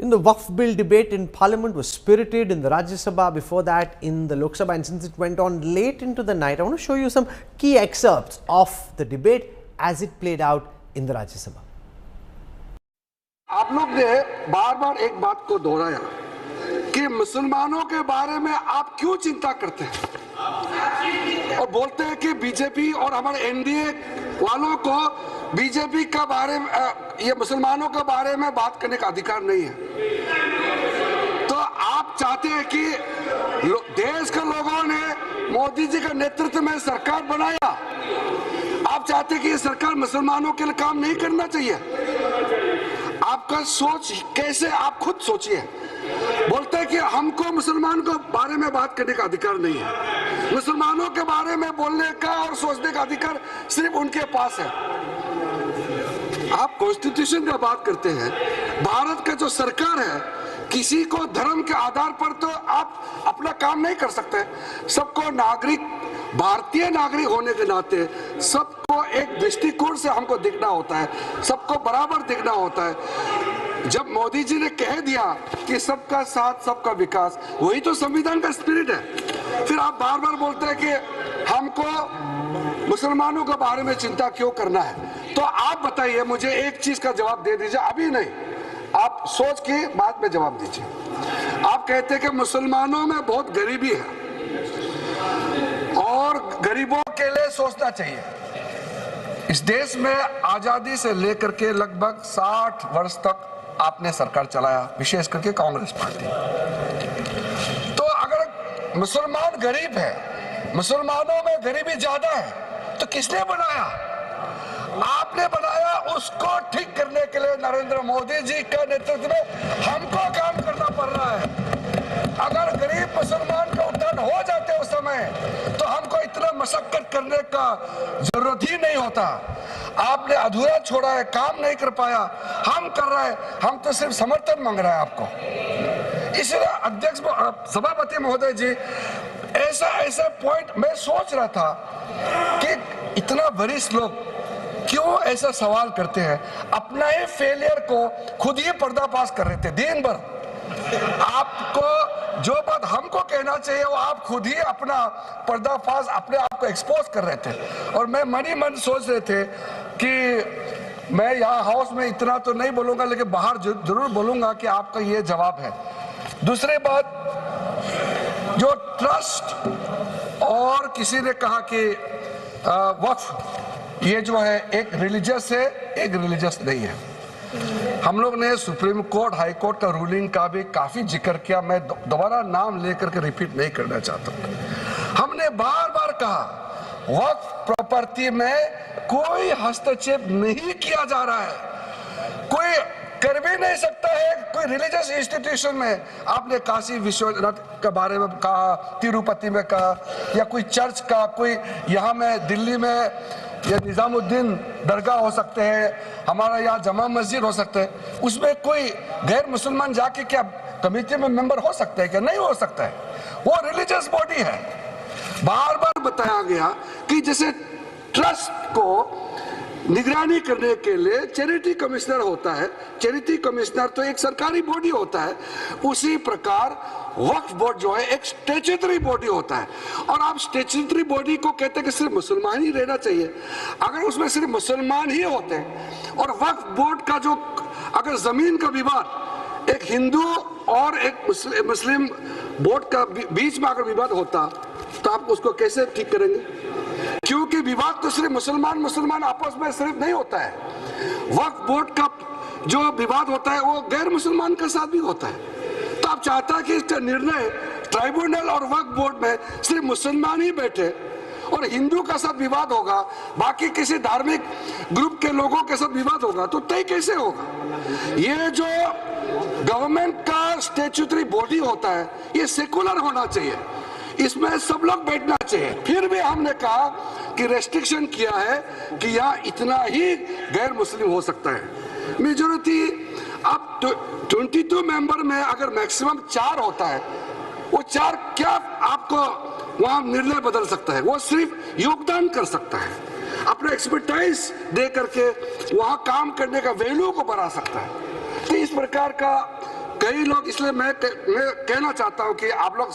The Waqf Bill debate in Parliament was spirited in the Rajya Sabha, before that in the Lok Sabha, and since it went on late into the night, I want to show you some key excerpts of the debate as it played out in the Rajya Sabha. आप लोग ने बार बार एक बात को दोहराया कि मुसलमानों के बारे में आप क्यों चिंता करते हैं और बोलते हैं कि बीजेपी और हमारे एनडीए वालों को बीजेपी का बारे में ये मुसलमानों के बारे में बात करने का अधिकार नहीं है। तो आप चाहते हैं कि देश के लोगों ने मोदी जी के नेतृत्व में सरकार बनाया, आप चाहते हैं कि ये सरकार मुसलमानों के लिए काम नहीं करना चाहिए। आपका सोच कैसे, आप खुद सोचिए। बोलते हैं कि हमको मुसलमान के बारे में बात करने का अधिकार नहीं है। मुसलमानों के बारे में बोलने का और सोचने का अधिकार सिर्फ उनके पास है। आप कॉन्स्टिट्यूशन का बात करते हैं। भारत का जो सरकार है, किसी को धर्म के आधार पर तो आप अपना काम नहीं कर सकते। सबको नागरिक, भारतीय नागरिक होने के नाते सबको एक दृष्टिकोण से हमको देखना होता है, सबको बराबर देखना होता है। जब मोदी जी ने कह दिया कि सबका साथ सबका विकास, वही तो संविधान का स्पिरिट है। फिर आप बार बार बोलते हैं कि हमको मुसलमानों के बारे में चिंता क्यों करना है। तो आप बताइए, मुझे एक चीज का जवाब दे दीजिए, अभी नहीं, आप सोच के बाद में जवाब दीजिए। आप कहते हैं कि मुसलमानों में बहुत गरीबी है और गरीबों के लिए सोचना चाहिए। इस देश में आजादी से लेकर के लगभग 60 वर्ष तक आपने सरकार चलाया, विशेष करके कांग्रेस पार्टी। तो अगर मुसलमान गरीब है, मुसलमानों में गरीबी ज्यादा है, तो किसने बनाया? आपने बनाया। उसको ठीक करने के लिए नरेंद्र मोदी जी के नेतृत्व में हमको काम करना पड़ रहा है। अगर गरीब मुसलमान का उत्थान हो जाते उस समय, तो हमको इतना मशक्कत करने का जरूरत ही नहीं होता। आपने अधूरा छोड़ा है, काम नहीं कर पाया, हम कर रहे हैं। हम तो सिर्फ समर्थन मांग रहे हैं आपको। इसलिए अध्यक्ष सभापति महोदय जी, ऐसा पॉइंट मैं सोच रहा था कि इतना वरिष्ठ लोग क्यों ऐसा सवाल करते हैं। अपना ही फेलियर को खुद ही पर्दाफाश कर रहे थे दिन भर। आपको जो बात हमको कहना चाहिए वो आप खुद ही अपना पर्दाफाश, अपने आप को एक्सपोज कर रहे थे। और मैं मन ही मन सोच रहे थे कि मैं यहाँ हाउस में इतना तो नहीं बोलूंगा, लेकिन बाहर जरूर बोलूंगा कि आपका ये जवाब है। दूसरी बात, जो ट्रस्ट और किसी ने कहा कि वक्फ, ये जो है एक रिलीजियस है, एक रिलीजियस नहीं है। हम लोग ने सुप्रीम कोर्ट, हाई कोर्ट का रूलिंग का भी काफी जिक्र किया। मैं दोबारा नाम लेकर के रिपीट नहीं करना चाहता। हमने बार बार कहा वक्फ प्रॉपर्टी में कोई हस्तक्षेप नहीं किया जा रहा है, कोई कर भी नहीं सकता है। कोई रिलीजियस इंस्टीट्यूशन में आपने काशी विश्वनाथ के बारे में कहा, तिरुपति में कहा, या कोई चर्च का, कोई यहाँ में दिल्ली में ये निजामुद्दीन दरगाह हो सकते हैं, हमारा यहाँ जमा मस्जिद हो सकते हैं, उसमें कोई गैर मुसलमान जाके क्या कमेटी में मेंबर हो सकता है? क्या नहीं हो सकता है? वो रिलीजियस बॉडी है। बार बार बताया गया कि जैसे ट्रस्ट को निगरानी करने के लिए चैरिटी कमिश्नर होता है, चैरिटी कमिश्नर तो एक सरकारी बॉडी होता है, उसी प्रकार वक्फ बोर्ड जो है एक स्टैट्यूटरी बॉडी होता है। और आप स्टैट्यूटरी बॉडी को कहते हैं कि सिर्फ मुसलमान ही रहना चाहिए। अगर उसमें सिर्फ मुसलमान ही होते और वक्फ बोर्ड का जो, अगर जमीन का विवाद एक हिंदू और एक मुस्लिम बोर्ड का बीच में अगर विवाद होता, तो आप उसको कैसे ठीक करेंगे? क्योंकि विवाद तो सिर्फ मुसलमान आपस में सिर्फ नहीं होता है। वक्फ बोर्ड का जो विवाद होता है वो गैर मुसलमान के साथ भी होता है। तो आप चाहता है कि इसका निर्णय ट्राइब्यूनल और वक्फ बोर्ड में सिर्फ मुसलमान ही बैठे और हिंदू का साथ विवाद होगा, बाकी किसी धार्मिक ग्रुप के लोगों के साथ विवाद होगा, तो तय कैसे होगा? ये जो गवर्नमेंट का स्टैट्यूटरी बॉडी होता है, ये सेकुलर होना चाहिए, इसमें सब लोग बैठना चाहिए। फिर भी हमने कहा कि रेस्ट्रिक्शन किया है कि यहाँ इतना ही गैर मुस्लिम हो सकता है। मेजोरिटी अब 22 मेंबर में अगर मैक्सिमम 4 होता है, वो 4 क्या आपको वहां निर्णय बदल सकता है? वो सिर्फ योगदान कर सकता है, अपना एक्सपर्टाइज दे करके वहां काम करने का वैल्यू को बढ़ा सकता है। तो इस प्रकार का कई लोग, इसलिए मैं कहना चाहता हूं कि आप लोग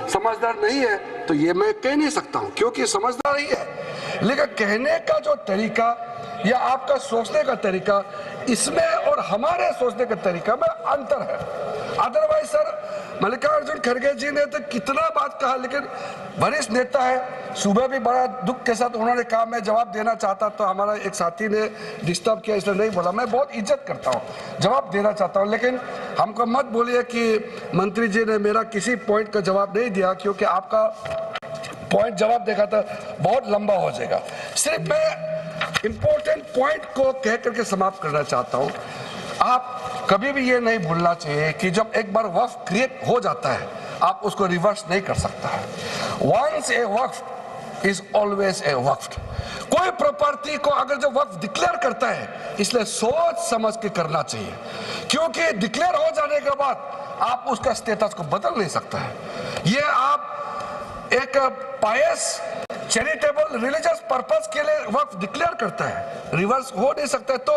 समझदार नहीं है, तो ये मैं कह नहीं सकता हूं क्योंकि समझदार ही है, लेकिन कहने का जो तरीका या आपका सोचने का तरीका, इसमें और हमारे सोचने का तरीका में अंतर है। अदरवाइज सर, मल्लिकार्जुन खड़गे जी ने तो कितना बात कहा, लेकिन वरिष्ठ नेता है, सुबह भी बड़ा दुख के साथ उन्होंने कहा मैं जवाब देना चाहता, तो हमारा एक साथी ने डिस्टर्ब किया इसलिए नहीं बोला। मैं बहुत इज्जत करता हूँ, जवाब देना चाहता हूँ, लेकिन हमको मत बोलिए कि मंत्री जी ने मेरा किसी पॉइंट का जवाब नहीं दिया, क्योंकि आपका पॉइंट जवाब देखा था बहुत लंबा हो जाएगा। सिर्फ मैं इंपॉर्टेंट पॉइंट को कह करके समाप्त करना चाहता हूँ। आप कभी भी ये नहीं भूलना चाहिए कि जब एक बार वक्फ क्रिएट हो जाता है, आप उसको रिवर्स नहीं कर सकता है। Once a waqf is always a waqf. कोई प्रॉपर्टी को अगर जो वक्फ डिक्लेयर करता है, इसलिए सोच समझ के करना चाहिए, क्योंकि डिक्लेयर हो जाने के बाद आप उसका स्टेटस को बदल नहीं सकता है। ये आप एक पायस चैरिटेबल रिलीजियस पर्पस के लिए वक्फ डिक्लेयर करता है, रिवर्स हो नहीं सकता है। तो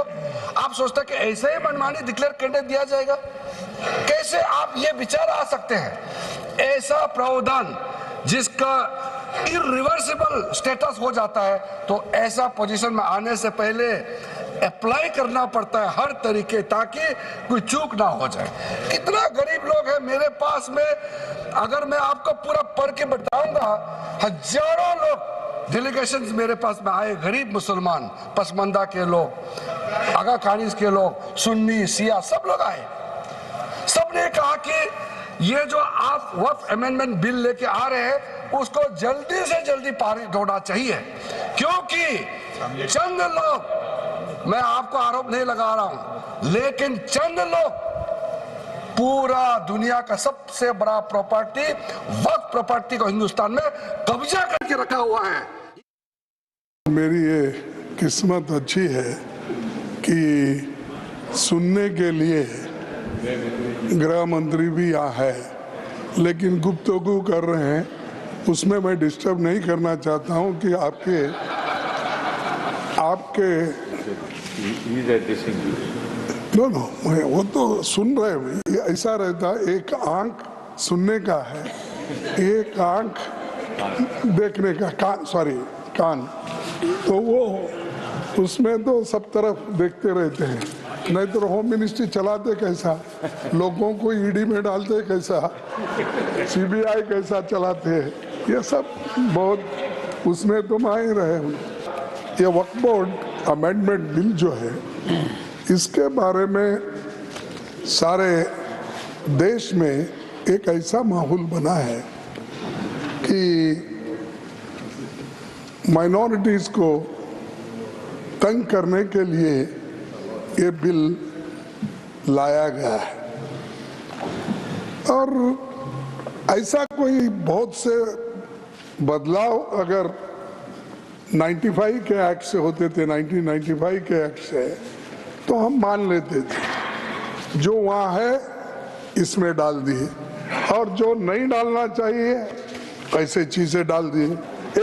आप सोचते हैं कि ऐसे ही मनमानी डिक्लेयर करने दिया जाएगा? कैसे आप ये विचार आ सकते हैं? ऐसा प्रावधान जिसका इरिवर्सिबल स्टेटस हो जाता है, तो ऐसा पोजीशन में आने से पहले अप्लाई करना पड़ता है हर तरीके, ताकि कोई चूक ना हो जाए। कितना गरीब लोग हैं मेरे पास में, अगर मैं आपको पूरा पढ़ के बताऊंगा, हजारों लोग डेलीगेशन मेरे पास में आए, गरीब मुसलमान, पसमंदा के लोग, आगा कानिस के लोग, सुन्नी सिया, सब लोग आए। सबने कहा कि ये जो आप वक्फ अमेंडमेंट बिल लेके आ रहे हैं, उसको जल्दी से जल्दी पारित होना चाहिए, क्योंकि चंद लोग, मैं आपको आरोप नहीं लगा रहा हूं, लेकिन चंद लोग पूरा दुनिया का सबसे बड़ा प्रॉपर्टी, वक्फ प्रॉपर्टी को हिंदुस्तान में कब्जा करके रखा हुआ है। मेरी ये किस्मत अच्छी है कि सुनने के लिए गृह मंत्री भी यहाँ है, लेकिन गुफ्तगू कर रहे हैं, उसमें मैं डिस्टर्ब नहीं करना चाहता हूँ कि आपके नो वो तो सुन रहे हैं। ऐसा रहता, एक आंख सुनने का है, एक आंख देखने का, कान, तो वो उसमें तो सब तरफ देखते रहते हैं। नहीं तो होम मिनिस्ट्री चलाते कैसा, लोगों को ईडी में डालते कैसा, सीबीआई कैसा चलाते हैं, ये सब बहुत उसमें तो माहिर है। ये वक्फ बोर्ड अमेंडमेंट बिल जो है, इसके बारे में सारे देश में एक ऐसा माहौल बना है कि माइनॉरिटीज को तंग करने के लिए ये बिल लाया गया है। और ऐसा कोई बहुत से बदलाव अगर 95 के एक्ट से होते थे, 1995 के एक्ट से, तो हम मान लेते थे। जो वहाँ है इसमें डाल दिए, और जो नहीं डालना चाहिए ऐसे चीजें डाल दिए।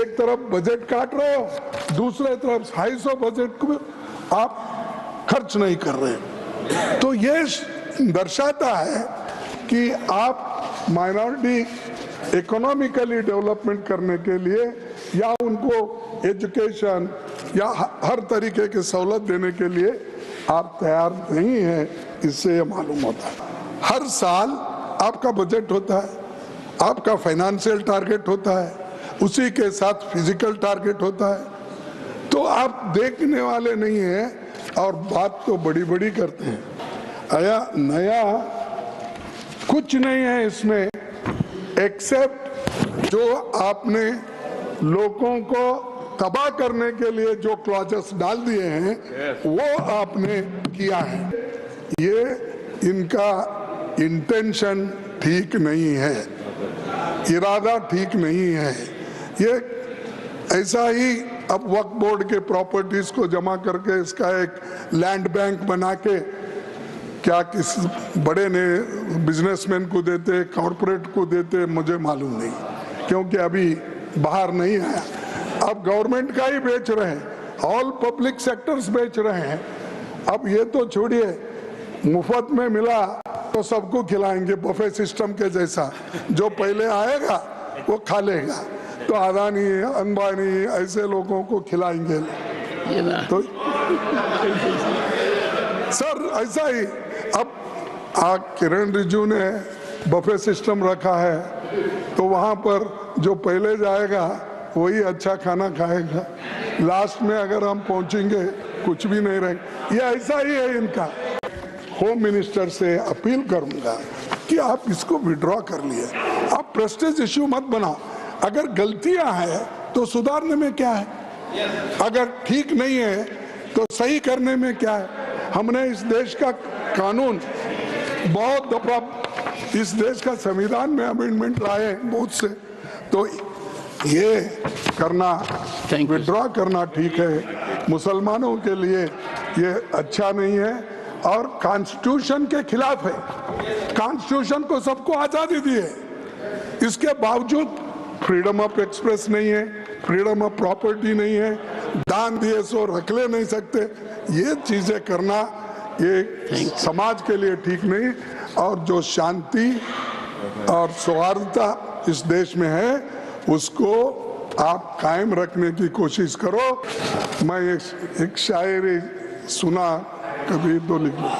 एक तरफ बजट काट रहे हो, दूसरे तरफ 250 बजट को आप खर्च नहीं कर रहे। तो ये दर्शाता है कि आप माइनॉरिटी इकोनॉमिकली डेवलपमेंट करने के लिए या उनको एजुकेशन या हर तरीके की सहूलत देने के लिए आप तैयार नहीं हैं। इससे ये मालूम होता है हर साल आपका बजट होता है, आपका फाइनेंशियल टारगेट होता है, उसी के साथ फिजिकल टारगेट होता है। तो आप देखने वाले नहीं हैं और बात तो बड़ी बड़ी करते हैं। नया कुछ नहीं है इसमें, एक्सेप्ट जो आपने लोगों को तबाह करने के लिए जो क्लॉजेस डाल दिए हैं, वो आपने किया है। ये इनका इंटेंशन ठीक नहीं है, इरादा ठीक नहीं है। ये ऐसा ही अब वक्फ बोर्ड के प्रॉपर्टीज को जमा करके इसका एक लैंड बैंक बना के क्या किसी बड़े ने बिजनेसमैन को देते, कॉरपोरेट को देते, मुझे मालूम नहीं, क्योंकि अभी बाहर नहीं आया। अब गवर्नमेंट का ही बेच रहे हैं, ऑल पब्लिक सेक्टर्स बेच रहे हैं। अब ये तो छोड़िए, मुफ्त में मिला तो तो सबको खिलाएंगे बफे सिस्टम के जैसा, जो पहले आएगा वो खा लेगा। तो अदानी, अंबानी ऐसे लोगों को खिलाएंगे। तो सर ऐसा ही अब किरण रिजिजू ने बफे सिस्टम रखा है, तो वहां पर जो पहले जाएगा वही अच्छा खाना खाएगा। लास्ट में अगर हम पहुंचेंगे कुछ भी नहीं रहेगा। ये ऐसा ही है इनका। होम मिनिस्टर से अपील करूंगा कि आप इसको विड्रॉ कर लिए। आप प्रेस्टीज इश्यू मत बनाओ। अगर गलतियां हैं तो सुधारने में क्या है, अगर ठीक नहीं है तो सही करने में क्या है। हमने इस देश का कानून बहुत दफा, इस देश का संविधान में अमेंडमेंट लाए बहुत से, तो ये करना, विड्रॉ करना ठीक है। मुसलमानों के लिए ये अच्छा नहीं है और कॉन्स्टिट्यूशन के खिलाफ है। कॉन्स्टिट्यूशन को सबको आजादी दी है, इसके बावजूद फ्रीडम ऑफ एक्सप्रेस नहीं है, फ्रीडम ऑफ प्रॉपर्टी नहीं है, दान दिए सो रख ले नहीं सकते। ये चीजें करना ये समाज के लिए ठीक नहीं। और जो शांति और सौहार्दता इस देश में है उसको आप कायम रखने की कोशिश करो। मैं एक शायरी सुना कभी तो लिख लो।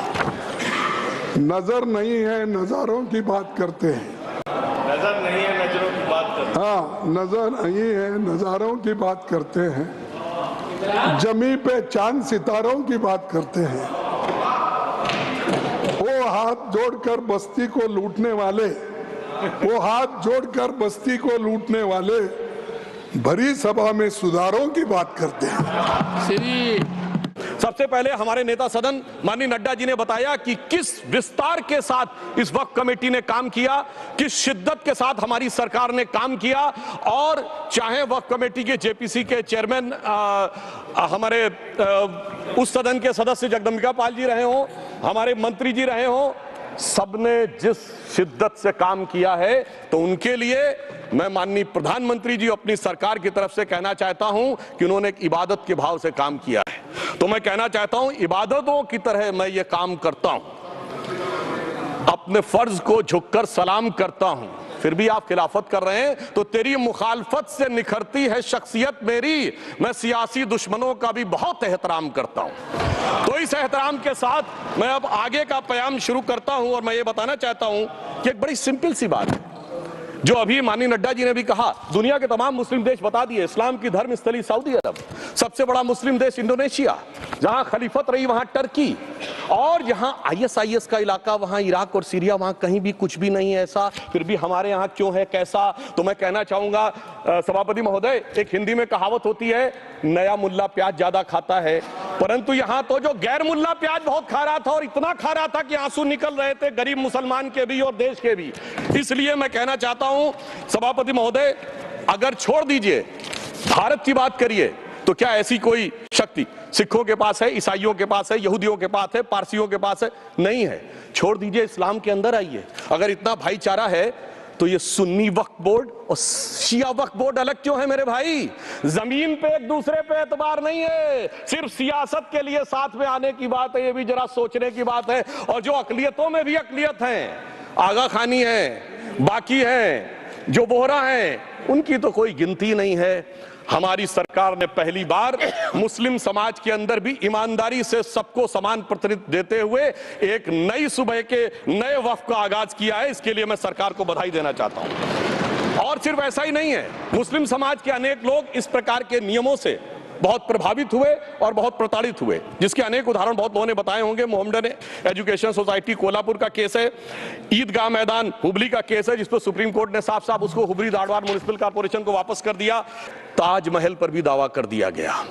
नजर नहीं है नजारों की बात करते हैं, नजर नहीं है नजरों की बात करते हैं। हाँ, नजर नहीं है नजारों की बात करते हैं, जमी पे चांद सितारों की बात करते हैं। वो हाथ जोड़कर बस्ती को लूटने वाले, वो हाथ जोड़कर बस्ती को लूटने वाले भरी सभा में सुधारों की बात करते हैं। सबसे पहले हमारे नेता सदन माननीय नड्डा जी ने बताया कि किस विस्तार के साथ इस वक्फ कमेटी ने काम किया, किस शिद्दत के साथ हमारी सरकार ने काम किया। और चाहे वक्फ कमेटी के जेपीसी के चेयरमैन हमारे उस सदन के सदस्य जगदम्बिका पाल जी रहे हों, हमारे मंत्री जी रहे हों, सबने जिस शिद्दत से काम किया है, तो उनके लिए मैं माननीय प्रधानमंत्री जी अपनी सरकार की तरफ से कहना चाहता हूं कि उन्होंने एक इबादत के भाव से काम किया है। तो मैं कहना चाहता हूं इबादतों की तरह मैं ये काम करता हूं, अपने फर्ज को झुककर सलाम करता हूं, फिर भी आप खिलाफत कर रहे हैं तो तेरी मुखालफत से निखरती है शख्सियत मेरी। मैं सियासी दुश्मनों का भी बहुत एहतराम करता हूं। तो इस एहतराम के साथ मैं अब आगे का बयान शुरू करता हूं और मैं ये बताना चाहता हूं कि एक बड़ी सिंपल सी बात है जो अभी माननीय नड्डा जी ने भी कहा। दुनिया के तमाम मुस्लिम देश बता दिए, इस्लाम की धर्म स्थली सऊदी अरब, सबसे बड़ा मुस्लिम देश इंडोनेशिया, जहां खलीफत रही वहां टर्की, और जहां आईएसआईएस का इलाका वहां इराक और सीरिया, वहां कहीं भी कुछ भी नहीं है ऐसा। फिर भी हमारे यहां क्यों है, कैसा? तो मैं कहना चाहूंगा सभापति महोदय, एक हिंदी में कहावत होती है, नया मुल्ला प्याज ज्यादा खाता है, परंतु यहां तो जो गैर मुल्ला प्याज बहुत खा रहा था और इतना खा रहा था कि आंसू निकल रहे थे गरीब मुसलमान के भी और देश के भी। इसलिए मैं कहना चाहता हूं सभापति महोदय, अगर छोड़ दीजिए भारत की बात करिए, तो क्या ऐसी कोई शक्ति सिखों के पास है, ईसाइयों के पास है, यहूदियों के पास है, पारसियों के पास है? नहीं है। छोड़ दीजिए, इस्लाम के अंदर आइए। अगर इतना भाईचारा है तो ये सुन्नी वक्फ बोर्ड और शिया वक्फ बोर्ड अलग क्यों है मेरे भाई? जमीन पे एक दूसरे पे एतबार नहीं है, सिर्फ सियासत के लिए साथ में आने की बात है। ये भी जरा सोचने की बात है। और जो अकलियतों में भी अकलियत है, आगा खानी है, बाकी है, जो बोहरा है, उनकी तो कोई गिनती नहीं है। हमारी सरकार ने पहली बार मुस्लिम समाज के अंदर भी ईमानदारी से सबको समान प्रतिनिधित्व देते हुए एक नई सुबह के नए वक्फ का आगाज किया है। इसके लिए मैं सरकार को बधाई देना चाहता हूं। और सिर्फ ऐसा ही नहीं है, मुस्लिम समाज के अनेक लोग इस प्रकार के नियमों से बहुत प्रभावित हुए और बहुत प्रताड़ित हुए, जिसके अनेक उदाहरण बहुत लोगों ने बताए होंगे। मोहम्मदन एजुकेशन सोसाइटी कोल्हापुर का केस है, ईदगाह मैदान हुबली का केस है, जिस पर सुप्रीम कोर्ट ने साफ साफ उसको हुबली धारवाड़ म्युनिसिपल कॉर्पोरेशन को वापस कर दिया। ताजमहल पर भी दावा कर दिया गया।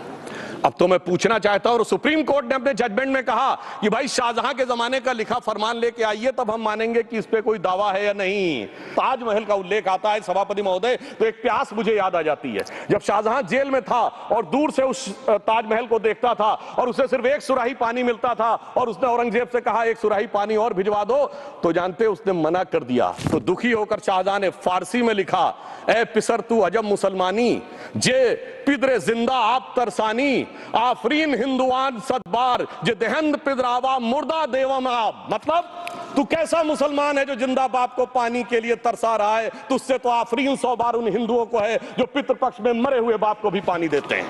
अब तो मैं पूछना चाहता हूं, और सुप्रीम कोर्ट ने अपने जजमेंट में कहा कि भाई शाहजहां के जमाने का लिखा फरमान लेके आइए, तब हम मानेंगे कि इस पे कोई दावा है या नहीं। ताजमहल का उल्लेख आता है सभापति महोदय, तो एक प्यास मुझे याद आ जाती है। जब शाहजहां जेल में था और दूर से उस ताजमहल को देखता था और उसे सिर्फ एक सुराही पानी मिलता था और उसने औरंगजेब से कहा एक सुराही पानी और भिजवा दो, तो जानते उसने मना कर दिया। तो दुखी होकर शाहजहां ने फारसी में लिखा, ए पिसर तू अजब मुसलमानी, जे पिदरे जिंदा आप तरसानी, आफरीन हिंदुआन सदबार जे देहंद पिदरावा मुर्दा देवम आप। मतलब तू कैसा मुसलमान है जो जिंदा बाप को पानी के लिए तरसा रहा है? तुझसे तो आफरीन 100 बार उन हिंदुओं को है जो पितृपक्ष में मरे हुए बाप को भी पानी देते हैं।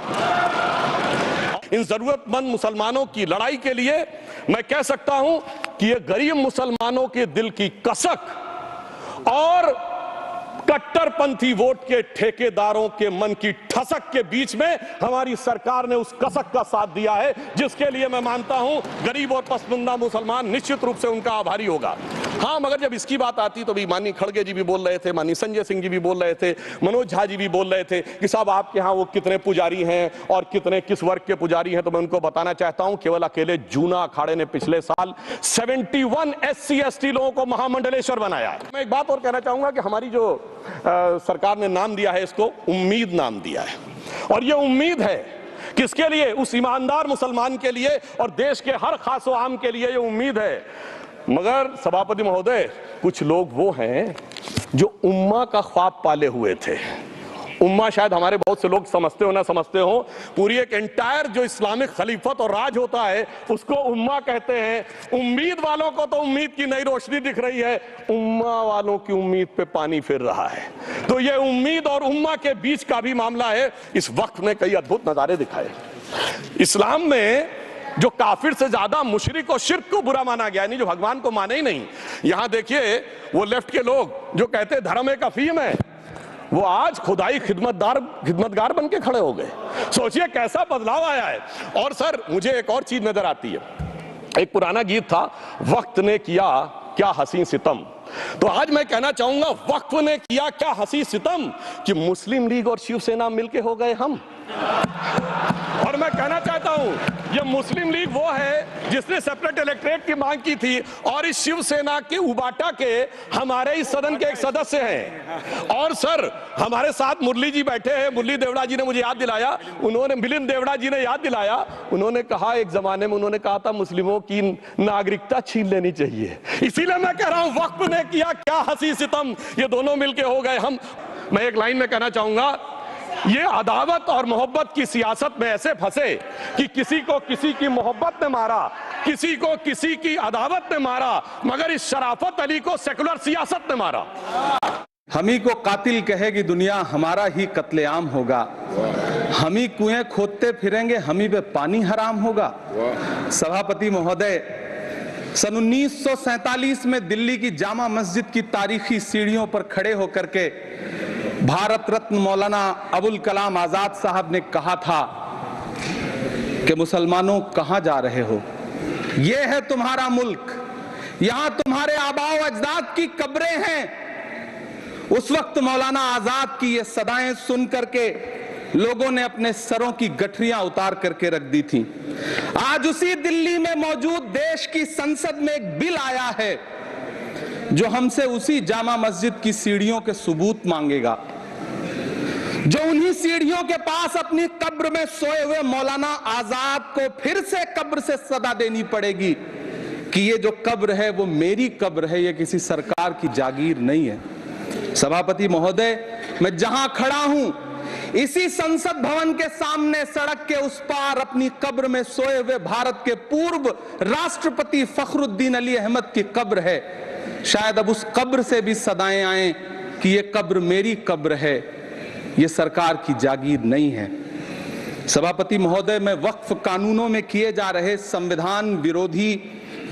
इन जरूरतमंद मुसलमानों की लड़ाई के लिए मैं कह सकता हूं कि ये गरीब मुसलमानों के दिल की कसक और कट्टरपंथी वोट के ठेकेदारों के मन की ठसक के बीच में हमारी सरकार ने उस कसक का साथ दिया है, जिसके लिए मैं मानता हूं गरीब और पसमानदा मुसलमान निश्चित रूप से उनका आभारी होगा। हां, मगर जब इसकी बात आती तो भी माननीय खड़गे जी भी बोल रहे थे, माननीय संजय सिंह जी भी बोल रहे थे, मनोज झा जी भी बोल रहे थे कि साहब आपके यहां वो कितने पुजारी हैं और कितने किस वर्ग के पुजारी हैं। तो मैं उनको बताना चाहता हूं केवल अकेले जूना अखाड़े ने पिछले साल 71 SC ST लोगों को महामंडलेश्वर बनाया। मैं एक बात और कहना चाहूंगा कि हमारी जो सरकार ने नाम दिया है, इसको उम्मीद नाम दिया है, और ये उम्मीद है किसके लिए? उस ईमानदार मुसलमान के लिए और देश के हर खास व आम के लिए ये उम्मीद है। मगर सभापति महोदय, कुछ लोग वो हैं जो उम्मा का ख्वाब पाले हुए थे। उम्मा शायद हमारे बहुत से लोग समझते हो ना समझते हो, पूरी एक एंटायर जो इस्लामिक खलीफत और राज होता है उसको उम्मा कहते हैं। उम्मीद वालों को तो उम्मीद की नई रोशनी दिख रही है, उम्मा वालों की उम्मीद पे पानी फिर रहा है। तो ये उम्मीद और उम्मा के बीच का भी मामला है। इस वक्त ने कई अद्भुत नजारे दिखाए। इस्लाम में जो काफिर से ज्यादा मुशरिक और शिर्क को बुरा माना गया, नहीं जो भगवान को माने ही नहीं। यहां देखिए वो लेफ्ट के लोग जो कहते धर्म एक अफीम है, वो आज खुदाई खिदमतगार बन के खड़े हो गए। सोचिए कैसा बदलाव आया है। और सर मुझे एक और चीज नजर आती है, एक पुराना गीत था, वक्त ने किया क्या हसी सितम। तो आज मैं कहना चाहूंगा वक्त ने किया क्या हसी सितम कि मुस्लिम लीग और शिवसेना मिलके हो गए हम। और मैं कहना चाहता हूं ये मुस्लिम लीग वो है जिसने सेपरेट इलेक्टोरेट की मांग की थी, और इस शिवसेना के उबाटा के हमारे इस सदन के एक सदस्य हैं। और सर हमारे साथ मुरली जी बैठे हैं, मुरली देवड़ा जी ने मुझे याद दिलाया, उन्होंने मिलिंद देवड़ा जी ने याद दिलाया, उन्होंने कहा एक जमाने में उन्होंने कहा था मुस्लिमों की नागरिकता छीन लेनी चाहिए। इसीलिए मैं कह रहा हूं वक्त ने किया क्या हसी सितम, ये दोनों मिलके हो गए हम। मैं एक लाइन में कहना चाहूंगा, ये अदावत और मोहब्बत की सियासत में ऐसे फंसे कि किसी को किसी की मोहब्बत ने मारा, किसी को किसी की अदावत ने मारा, मगर इस शराफत अली को सेकुलर सियासत ने मारा। हम ही को कातिल कहेगी दुनिया, हमारा ही कत्लेआम होगा। हम ही कुएं खोदते फिरेंगे, हम ही पे पानी हराम होगा। सभापति महोदय, सन 1947 में दिल्ली की जामा मस्जिद की तारीखी सीढ़ियों पर खड़े होकर के भारत रत्न मौलाना अबुल कलाम आजाद साहब ने कहा था कि मुसलमानों कहां जा रहे हो, यह है तुम्हारा मुल्क, यहां तुम्हारे आबाओ अजदाद की कब्रें हैं। उस वक्त मौलाना आजाद की ये सदाएं सुन करके लोगों ने अपने सरों की गठरियां उतार करके रख दी थी। आज उसी दिल्ली में मौजूद देश की संसद में एक बिल आया है जो हमसे उसी जामा मस्जिद की सीढ़ियों के सबूत मांगेगा, जो उन्हीं सीढ़ियों के पास अपनी कब्र में सोए हुए मौलाना आजाद को फिर से कब्र से सदा देनी पड़ेगी कि ये जो कब्र है वो मेरी कब्र है, ये किसी सरकार की जागीर नहीं है। सभापति महोदय, मैं जहां खड़ा हूं इसी संसद भवन के सामने सड़क के उस पार अपनी कब्र में सोए हुए भारत के पूर्व राष्ट्रपति फखरुद्दीन अली अहमद की कब्र है। शायद अब उस कब्र से भी सदाएं आए कि ये कब्र मेरी कब्र है, ये सरकार की जागीर नहीं है। सभापति महोदय, मैं वक्फ कानूनों में किए जा रहे संविधान विरोधी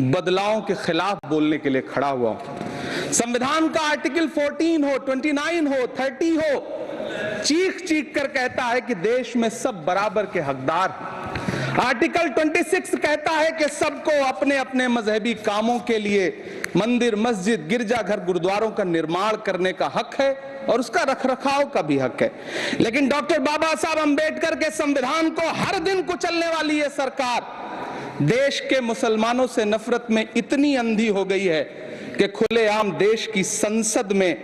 बदलावों के खिलाफ बोलने के लिए खड़ा हुआ हूं। संविधान का आर्टिकल 14 हो, 29 हो, 30 हो, चीख चीख कर कहता है कि देश में सब बराबर के हकदार हैं। आर्टिकल 26 कहता है कि सबको अपने अपने मजहबी कामों के लिए मंदिर, मस्जिद, गिरजाघर, गुरुद्वारों का निर्माण करने का हक है और उसका रखरखाव का भी हक है। लेकिन डॉक्टर बाबा साहब अंबेडकर के संविधान को हर दिन कुचलने वाली ये सरकार देश के मुसलमानों से नफरत में इतनी अंधी हो गई है कि खुलेआम देश की संसद में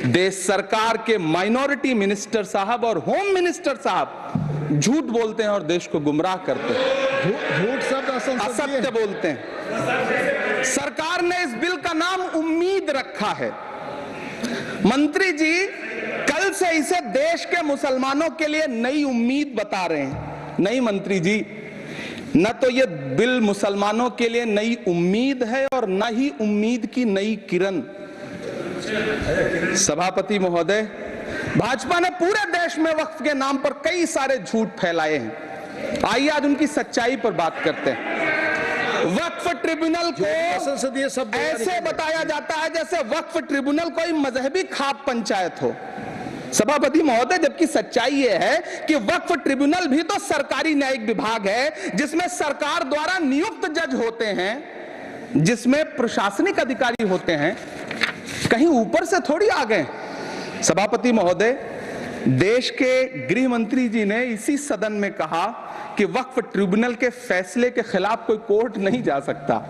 देश सरकार के माइनॉरिटी मिनिस्टर साहब और होम मिनिस्टर साहब झूठ बोलते हैं और देश को गुमराह करते हैं, झूठ शब्द असत्य बोलते हैं। सरकार ने इस बिल का नाम उम्मीद रखा है। मंत्री जी कल से इसे देश के मुसलमानों के लिए नई उम्मीद बता रहे हैं। नहीं मंत्री जी, न तो ये बिल मुसलमानों के लिए नई उम्मीद है और न ही उम्मीद की नई किरण। सभापति महोदय, भाजपा ने पूरे देश में वक्फ के नाम पर कई सारे झूठ फैलाए हैं। आइए आज उनकी सच्चाई पर बात करते हैं। वक्फ ट्रिब्यूनल को ऐसे बताया जाता है जैसे वक्फ ट्रिब्यूनल कोई मजहबी खाप पंचायत हो। सभापति महोदय, जबकि सच्चाई ये है कि वक्फ ट्रिब्यूनल भी तो सरकारी न्यायिक विभाग है, जिसमें सरकार द्वारा नियुक्त जज होते हैं, जिसमें प्रशासनिक अधिकारी होते हैं, कहीं ऊपर से थोड़ी आ गए। सभापति महोदय, देश के गृह मंत्री जी ने इसी सदन में कहा कि वक्फ ट्रिब्यूनल के फैसले के खिलाफ कोई कोर्ट नहीं जा सकता,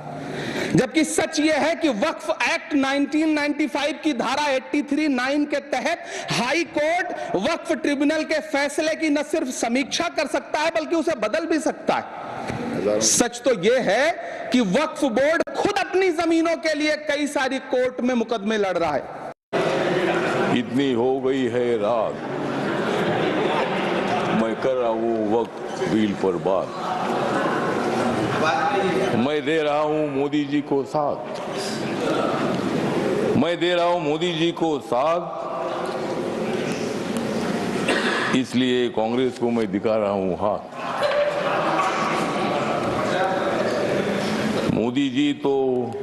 जबकि सच यह है कि वक्फ एक्ट 1995 की धारा 83(9) के तहत हाई कोर्ट वक्फ ट्रिब्यूनल के फैसले की न सिर्फ समीक्षा कर सकता है बल्कि उसे बदल भी सकता है। सच तो यह है कि वक्फ बोर्ड खुद अपनी जमीनों के लिए कई सारी कोर्ट में मुकदमे लड़ रहा है। इतनी हो गई है रात, मैं कर रहा हूँ वक्त बिल पर बात। मैं दे रहा हूँ मोदी जी को साथ, मैं दे रहा हूँ मोदी जी को साथ, इसलिए कांग्रेस को मैं दिखा रहा हूँ हाथ। मोदी जी तो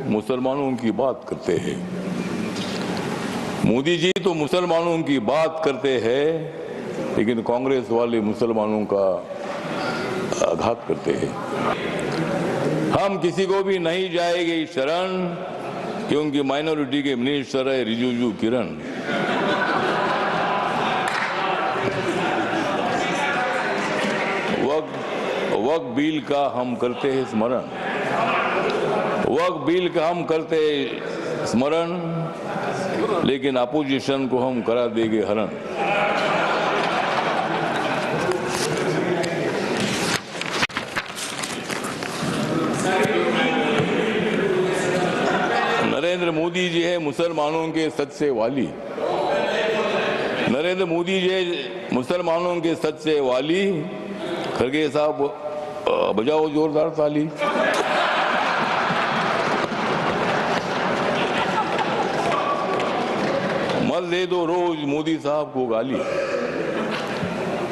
मुसलमानों की बात करते हैं, मोदी जी तो मुसलमानों की बात करते हैं, लेकिन कांग्रेस वाले मुसलमानों का आघात करते हैं। हम किसी को भी नहीं जाएंगे शरण, क्योंकि माइनॉरिटी के मिनिस्टर है रिजिजू किरण। वक्फ बिल का हम करते हैं स्मरण, वक्फ बिल का हम करते हैं स्मरण, लेकिन अपोजिशन को हम करा देंगे हरण। नरेंद्र मोदी जी है मुसलमानों के सच से वाली, नरेंद्र मोदी जी है मुसलमानों के सच से वाली। खड़गे साहब बजाओ जोरदार ताली। मत दे दो रोज मोदी साहब को गाली,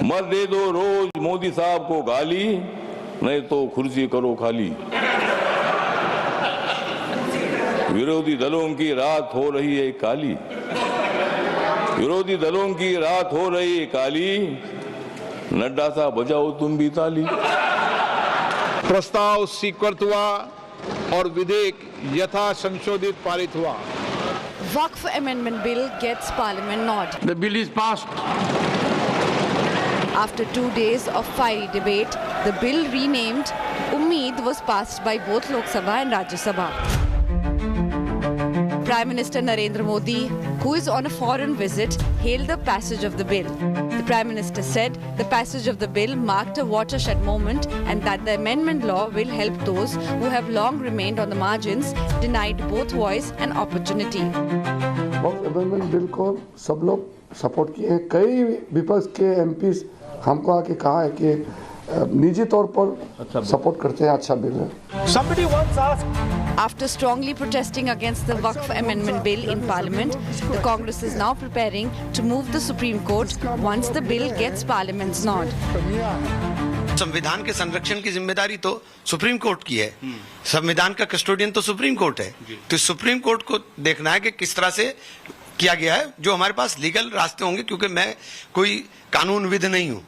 मत दे दो रोज मोदी साहब को गाली, नहीं तो कुर्सी करो खाली। विरोधी दलों की रात हो रही है काली, विरोधी दलों की रात हो रही है काली, नड्डा साहब बजाओ तुम भी ताली। प्रस्ताव स्वीकृत हुआ और विधेयक यथा संशोधित पारित हुआ। Waqf Amendment Bill gets Parliament nod. The bill is passed. After 2 days of fiery debate, the bill renamed Ummeed was passed by both Lok Sabha and Rajya Sabha. Prime Minister Narendra Modi, who is on a foreign visit, hailed the passage of the bill. The Prime Minister said the passage of the bill marked a watershed moment and that the amendment law will help those who have long remained on the margins, denied both voice and opportunity. Waqf amendment bill को सब लोग support किए हैं। कई विपक्ष के MPs हमको आके कहा है कि निजी तौर पर सपोर्ट करते हैं, अच्छा बिल है। Somebody once asked, After strongly protesting against the Waqf Amendment Bill in Parliament, the Congress is now preparing to move the Supreme Court once the bill gets Parliament's nod. संविधान के संरक्षण की जिम्मेदारी तो सुप्रीम कोर्ट की है, संविधान का कस्टोडियन तो सुप्रीम कोर्ट है, तो सुप्रीम कोर्ट को देखना है कि किस तरह से किया गया है। जो हमारे पास लीगल रास्ते होंगे, क्योंकि मैं कोई कानूनविद नहीं हूँ,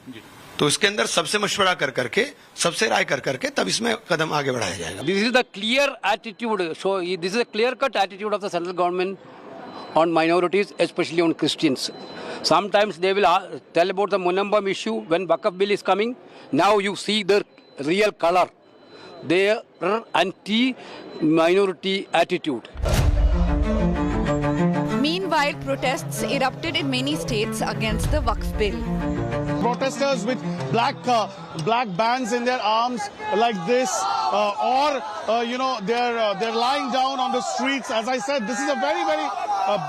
तो इसके अंदर सबसे मशवरा कर करके, सबसे राय कर करके तब इसमें कदम आगे बढ़ाया जाएगा। This is the clear attitude. So this is a clear-cut attitude of the central government on minorities, especially on Christians. Sometimes they will tell about the Munambam issue when Waqf bill is coming. Now you see the real color. Their anti-minority attitude. Meanwhile, protests erupted in many states against the Waqf bill. Protesters with black bands in their arms like this, or they're lying down on the streets. As I said, this is a very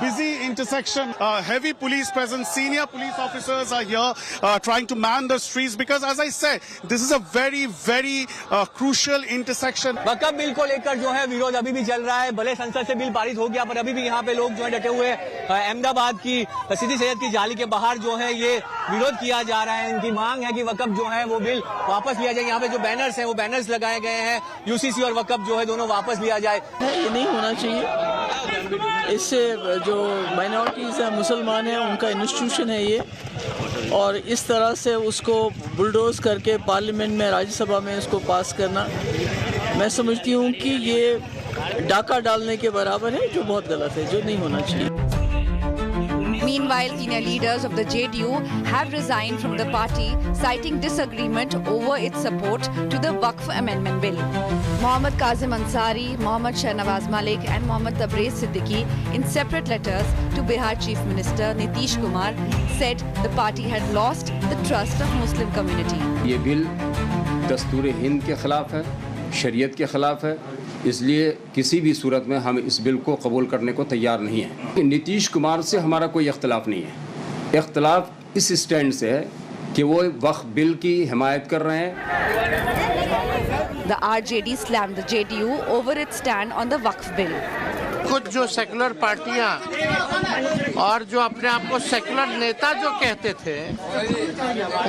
busy intersection. Heavy police presence, senior police officers are here trying to man the streets because, as I said, this is a very crucial intersection. Waqf bill को लेकर जो है विरोध अभी भी चल रहा है। भले संसद से बिल पारित हो गया, पर अभी भी यहाँ पे लोग जो है डटे हुए हैं। अहमदाबाद की सीदी सैयद की जाली के बाहर जो है ये विरोध किया जा रहा है। उनकी मांग है कि वक्फ जो है वो बिल वापस लिया जाए। यहाँ पे जो बैनर्स हैं वो बैनर्स लगाए गए हैं, यूसीसी और वक्फ जो है दोनों वापस लिया जाए। ये नहीं होना चाहिए। इससे जो माइनॉरिटीज़ हैं, मुसलमान हैं, उनका इंस्टीट्यूशन है ये, और इस तरह से उसको बुलडोज करके पार्लियामेंट में, राज्यसभा में इसको पास करना, मैं समझती हूँ कि ये डाका डालने के बराबर है, जो बहुत गलत है, जो नहीं होना चाहिए। Meanwhile, senior leaders of the JDU have resigned from the party, citing disagreement over its support to the Waqf Amendment Bill. Mohammad Kazim Ansari, Mohammad Shahnawaz Malik and Mohammad Tabrez Siddiqui, in separate letters to Bihar Chief Minister Nitish Kumar, said the party had lost the trust of Muslim community. ये bill दस्तूर हिंद के खिलाफ है, शरीयत के खिलाफ है, इसलिए किसी भी सूरत में हम इस बिल को कबूल करने को तैयार नहीं हैं। नीतीश कुमार से हमारा कोई इख्तलाफ नहीं है। इख्तलाफ इस स्टैंड से है कि वो वक्फ बिल की हिमायत कर रहे हैं। The RJD slammed the JDU over its stand on the Waqf bill. कुछ जो सेकुलर पार्टियां और जो अपने आप को सेकुलर नेता जो कहते थे,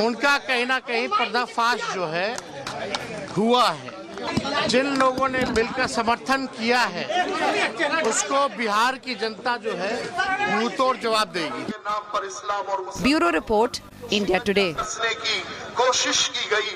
उनका कहीं ना कहीं पर्दाफाश जो है हुआ है। जिन लोगों ने बिल का समर्थन किया है, उसको बिहार की जनता जो है मुंह तोड़ जवाब देगी। Bureau report, India today. कोशिश की गई